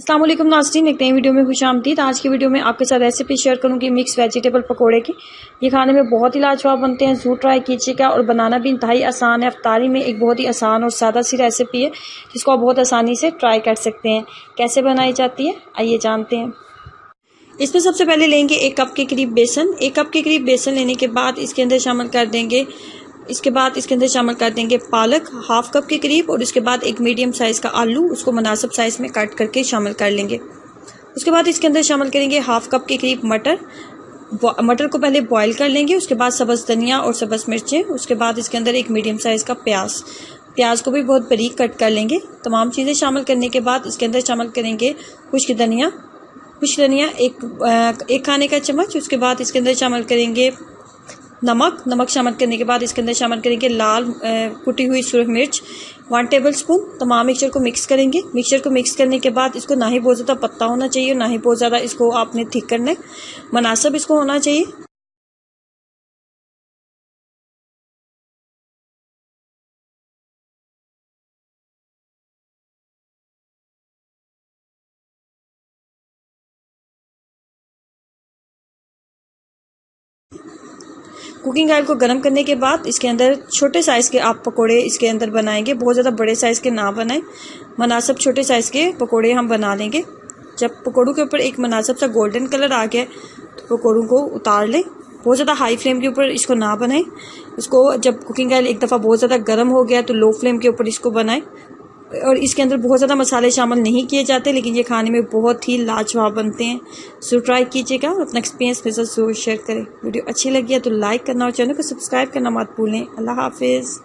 अस्सलाम वालेकुम नाज़रीन, एक नई वीडियो में खुशामदीद। आज की वीडियो में आपके साथ रेसिपी शेयर करूंगी मिक्स वेजिटेबल पकोड़े की। ये खाने में बहुत ही लाजवाब बनते हैं, ज़रूर ट्राई कीजिएगा। और बनाना भी इंतहाई आसान है। अफ्तारी में एक बहुत ही आसान और सादा सी रेसिपी है जिसको आप बहुत आसानी से ट्राई कर सकते हैं। कैसे बनाई जाती है आइए जानते हैं। इसमें सबसे पहले लेंगे 1 कप के करीब बेसन। 1 कप के करीब बेसन लेने के बाद इसके अंदर शामिल कर देंगे पालक हाफ कप के करीब, और उसके बाद एक मीडियम साइज़ का आलू, उसको मुनासिब साइज़ में कट करके शामिल कर लेंगे। उसके बाद इसके अंदर शामिल करेंगे हाफ कप के करीब मटर। मटर को पहले बॉईल कर लेंगे। उसके बाद सब्ज़ धनिया और सब्ज़ मिर्चें। उसके बाद इसके अंदर एक मीडियम साइज़ का प्याज को भी बहुत बारीक कट कर लेंगे। तमाम चीज़ें शामिल करने के बाद इसके अंदर शामिल करेंगे खुश्क धनिया एक खाने का चम्मच। उसके बाद इसके अंदर शामिल करेंगे नमक शामिल करने के बाद इसके अंदर शामिल करेंगे लाल कुटी हुई सुरख मिर्च 1 टेबलस्पून। तमाम मिक्सचर को मिक्स करेंगे। मिक्सचर को मिक्स करने के बाद इसको ना ही बहुत ज़्यादा पत्ता होना चाहिए, ना ही बहुत ज़्यादा इसको आपने थिक करना है, मुनासिब इसको होना चाहिए। कुकिंग ऑयल को गर्म करने के बाद इसके अंदर छोटे साइज़ के आप पकोड़े इसके अंदर बनाएंगे, बहुत ज़्यादा बड़े साइज़ के ना बनाएं, मुनासिब छोटे साइज़ के पकोड़े हम बना लेंगे। जब पकोड़ों के ऊपर एक मुनासिब सा गोल्डन कलर आ गया तो पकोड़ों को उतार लें। बहुत ज़्यादा हाई फ्लेम के ऊपर इसको ना बनाएं। इसको जब कुकिंग ऑयल एक दफ़ा बहुत ज़्यादा गर्म हो गया तो लो फ्लेम के ऊपर इसको बनाएं। और इसके अंदर बहुत ज़्यादा मसाले शामिल नहीं किए जाते, लेकिन ये खाने में बहुत ही लाजवाब बनते हैं। ज़रूर ट्राई कीजिएगा और अपना एक्सपीरियंस मेरे साथ ज़रूर शेयर करें। वीडियो अच्छी लगी है तो लाइक करना और चैनल को सब्सक्राइब करना मत भूलें। अल्लाह हाफिज़।